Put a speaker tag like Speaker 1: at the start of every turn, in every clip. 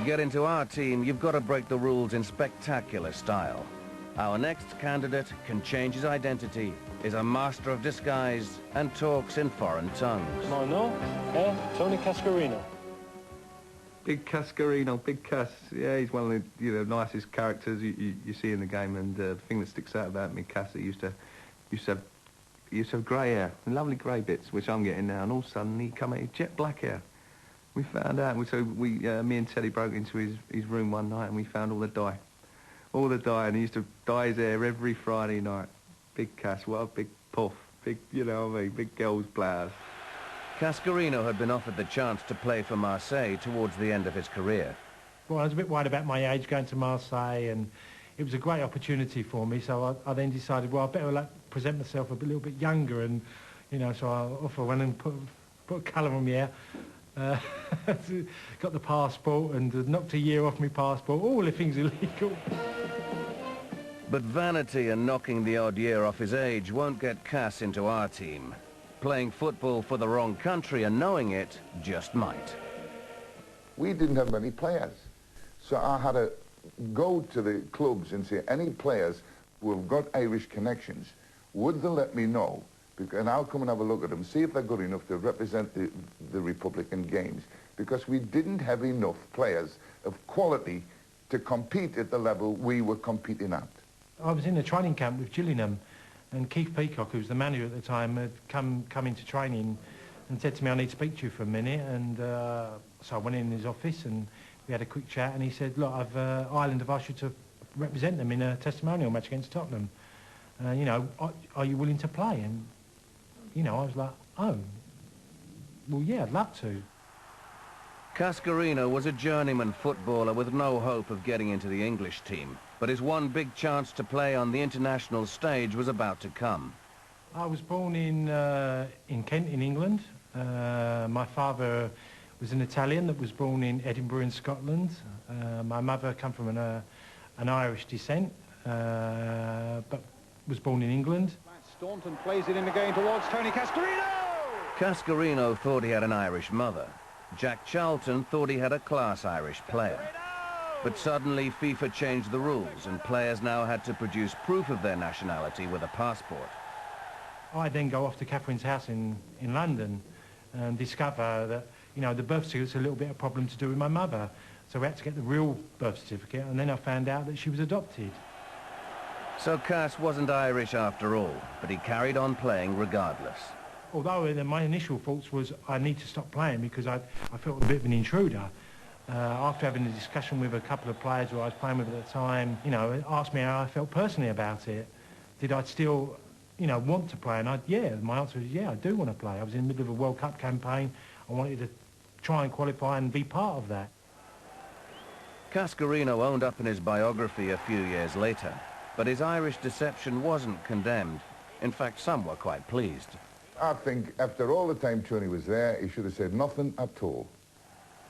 Speaker 1: get into our team, you've got to break the rules in spectacular style. Our next candidate can change his identity, is a master of disguise, and talks in foreign tongues.
Speaker 2: Tony Cascarino.
Speaker 3: Big Cascarino, big Cas. Yeah, he's one of the nicest characters you see in the game, and the thing that sticks out about me, Cas, he used to have grey hair, lovely grey bits, which I'm getting now, and all of a sudden he come in jet black hair. We found out, so me and Teddy broke into his room one night, and we found all the dye. All the dye, and he used to dye his hair every Friday night. Big Cas, what a big puff, big, you know what I mean, big girls' blouse.
Speaker 1: Cascarino had been offered the chance to play for Marseille towards the end of his career.
Speaker 2: Well, I was a bit worried about my age going to Marseille, and it was a great opportunity for me, so I then decided, well, I better present myself a little bit younger, and, so I went and put colour on my hair. Got the passport and knocked a year off my passport, all the things illegal.
Speaker 1: But vanity and knocking the odd year off his age won't get Cas into our team. Playing football for the wrong country and knowing it just might.
Speaker 4: We didn't have many players, so I had to go to the clubs and say, any players who have got Irish connections, would they let me know? And I'll come and have a look at them, see if they're good enough to represent the Republican games, because we didn't have enough players of quality to compete at the level we were competing at.
Speaker 2: I was in a training camp with Gillingham, and Keith Peacock, who was the manager at the time, had come into training and said to me, I need to speak to you for a minute. And so I went in his office and we had a quick chat, and he said, look, Ireland have asked you to represent them in a testimonial match against Tottenham. Are you willing to play? And, I was like, oh, well, yeah, I'd love to.
Speaker 1: Cascarino was a journeyman footballer with no hope of getting into the English team, but his one big chance to play on the international stage was about to come.
Speaker 2: I was born in Kent, in England. My father was an Italian that was born in Edinburgh in Scotland. My mother came from an Irish descent, but was born in England.
Speaker 5: Staunton plays it in again towards Tony Cascarino!
Speaker 1: Cascarino thought he had an Irish mother. Jack Charlton thought he had a class Irish player. But suddenly FIFA changed the rules and players now had to produce proof of their nationality with a passport.
Speaker 2: I then go off to Catherine's house in London and discover that, the birth certificate's a little bit of a problem to do with my mother. So we had to get the real birth certificate, and then I found out that she was adopted.
Speaker 1: So Cas wasn't Irish after all, but he carried on playing regardless.
Speaker 2: Although my initial thoughts was I need to stop playing because I felt a bit of an intruder. After having a discussion with a couple of players who I was playing with at the time, asked me how I felt personally about it. Did I still, want to play? And my answer was, yeah, I do want to play. I was in the middle of a World Cup campaign. I wanted to try and qualify and be part of that.
Speaker 1: Cascarino owned up in his biography a few years later, but his Irish deception wasn't condemned. In fact, some were quite pleased.
Speaker 4: I think after all the time Tony was there, he should have said nothing at all.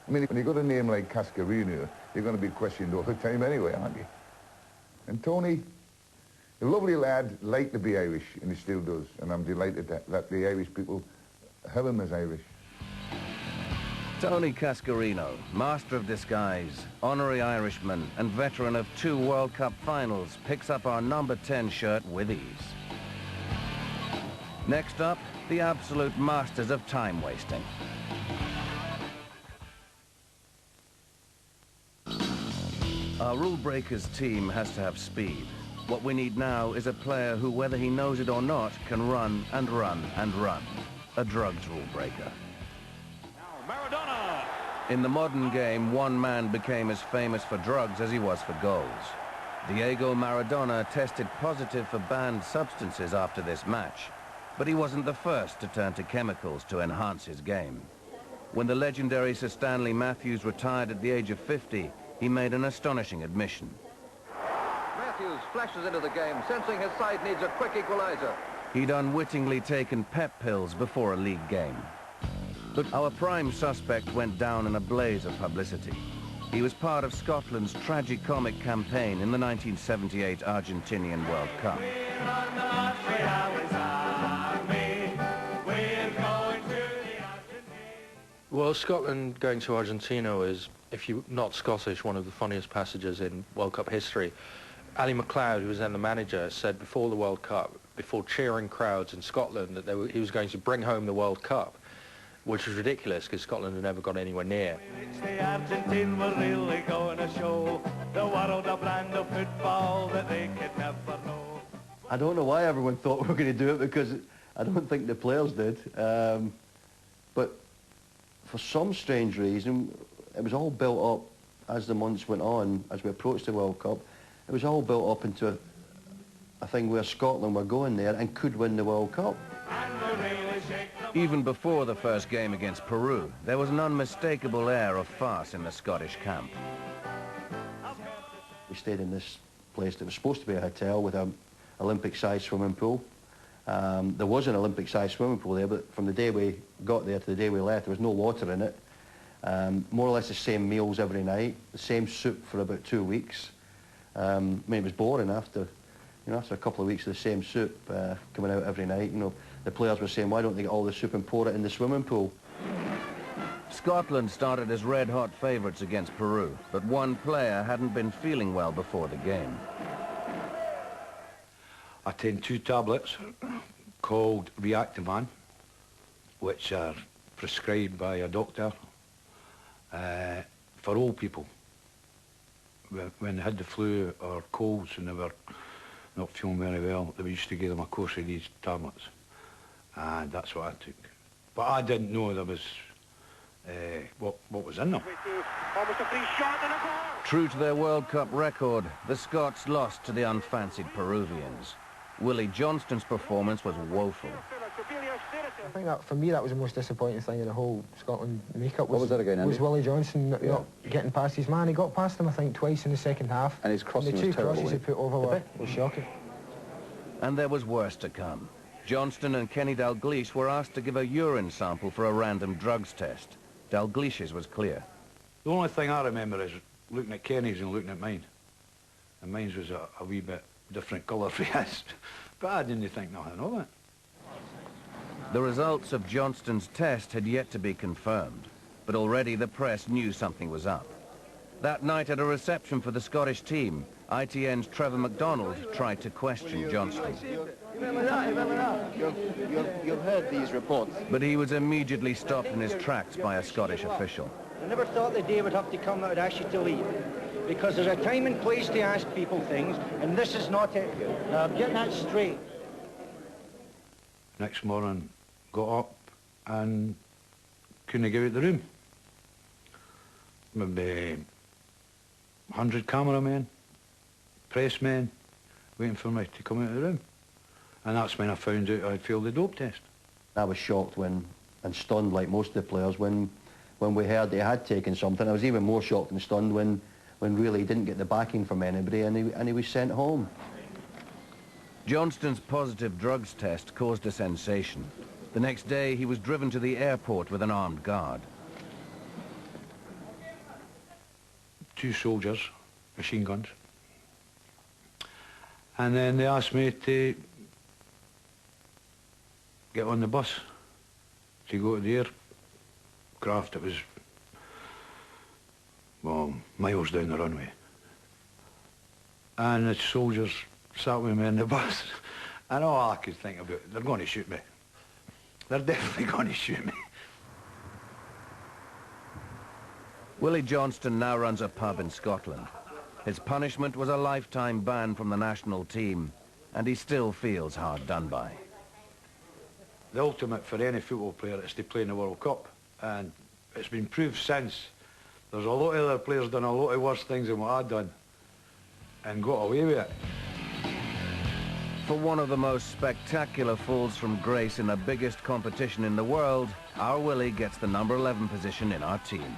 Speaker 4: I mean, when you got a name like Cascarino, you're going to be questioned all the time anyway, aren't you? And Tony, a lovely lad, liked to be Irish, and he still does, and I'm delighted that the Irish people have him as Irish.
Speaker 1: Tony Cascarino, master of disguise, honorary Irishman, and veteran of 2 World Cup finals, picks up our number 10 shirt with ease. Next up, the absolute masters of time wasting. Our Rulebreakers team has to have speed. What we need now is a player who, whether he knows it or not, can run and run and run. A drugs rule breaker.
Speaker 5: Maradona!
Speaker 1: In the modern game, one man became as famous for drugs as he was for goals. Diego Maradona tested positive for banned substances after this match, but he wasn't the first to turn to chemicals to enhance his game. When the legendary Sir Stanley Matthews retired at the age of 50, he made an astonishing admission.
Speaker 6: Matthews flashes into the game, sensing his side needs a quick equalizer.
Speaker 1: He'd unwittingly taken pep pills before a league game. But our prime suspect went down in a blaze of publicity. He was part of Scotland's tragicomic campaign in the 1978 Argentinian World Cup.
Speaker 7: Well, Scotland going to Argentina is if you're not Scottish, one of the funniest passages in World Cup history. Ali MacLeod, who was then the manager, said before the World Cup, before cheering crowds in Scotland, that he was going to bring home the World Cup, which was ridiculous because Scotland had never got anywhere near.
Speaker 8: The Argentine were really going to show the world a brand of football that they could never know.
Speaker 9: I don't know why everyone thought we were going to do it, because I don't think the players did. But for some strange reason, it was all built up as the months went on, as we approached the World Cup. It was all built up into a thing where Scotland were going there and could win the World Cup.
Speaker 1: Even before the first game against Peru, there was an unmistakable air of farce in the Scottish camp.
Speaker 9: We stayed in this place that was supposed to be a hotel with an Olympic-sized swimming pool. There was an Olympic-sized swimming pool there, but from the day we got there to the day we left, there was no water in it. More or less the same meals every night, the same soup for about 2 weeks. I mean, it was boring after a couple of weeks of the same soup coming out every night. The players were saying, why don't they get all the soup and pour it in the swimming pool?
Speaker 1: Scotland started as red-hot favourites against Peru, but one player hadn't been feeling well before the game.
Speaker 10: I take 2 tablets called Reactivan, which are prescribed by a doctor for old people. When they had the flu or colds and they were not feeling very well, they used to give them a course of these tablets. And that's what I took. But I didn't know there was what was in them.
Speaker 1: True to their World Cup record, the Scots lost to the unfancied Peruvians. Willie Johnston's performance was woeful.
Speaker 11: I think that, for me, that was the most disappointing thing in the whole Scotland makeup.
Speaker 12: What was that again, Andy?
Speaker 11: Was Willie Johnston not getting past his man. He got past him, I think, twice in the second half.
Speaker 12: And his crossing was
Speaker 11: terrible. The 2 crosses
Speaker 12: terrible,
Speaker 11: he put over were shocking.
Speaker 1: And there was worse to come. Johnston and Kenny Dalglish were asked to give a urine sample for a random drugs test. Dalglish's was clear.
Speaker 10: The only thing I remember is looking at Kenny's and looking at mine. And mine's was a wee bit different colour for his. But I didn't think nothing of it.
Speaker 1: The results of Johnston's test had yet to be confirmed, but already the press knew something was up. That night at a reception for the Scottish team, ITN's Trevor MacDonald tried to question Johnston.
Speaker 12: You've heard these reports.
Speaker 1: But he was immediately stopped in his tracks by a Scottish official.
Speaker 13: I never thought the day would have to come that I would ask you to leave. Because there's a time and place to ask people things, and this is not it. Now, I'm getting that straight.
Speaker 10: Next morning, got up and couldn't get out of the room. Maybe 100 cameramen, pressmen, waiting for me to come out of the room. And that's when I found out I'd failed the dope test.
Speaker 9: I was shocked and stunned, like most of the players, when we heard they had taken something. I was even more shocked and stunned when really he didn't get the backing from anybody and he was sent home.
Speaker 1: Johnston's positive drugs test caused a sensation. The next day, he was driven to the airport with an armed guard.
Speaker 10: 2 soldiers, machine guns. And then they asked me to get on the bus to go to the aircraft. It was, well, miles down the runway. And the soldiers sat with me in the bus. And all I could think about, they're going to shoot me. They're definitely going to shoot me.
Speaker 1: Willie Johnston now runs a pub in Scotland. His punishment was a lifetime ban from the national team, and he still feels hard done by.
Speaker 10: The ultimate for any football player is to play in the World Cup, and it's been proved since. There's a lot of other players done a lot of worse things than what I've done, and got away with it.
Speaker 1: For one of the most spectacular falls from grace in the biggest competition in the world, our Willie gets the number 11 position in our team.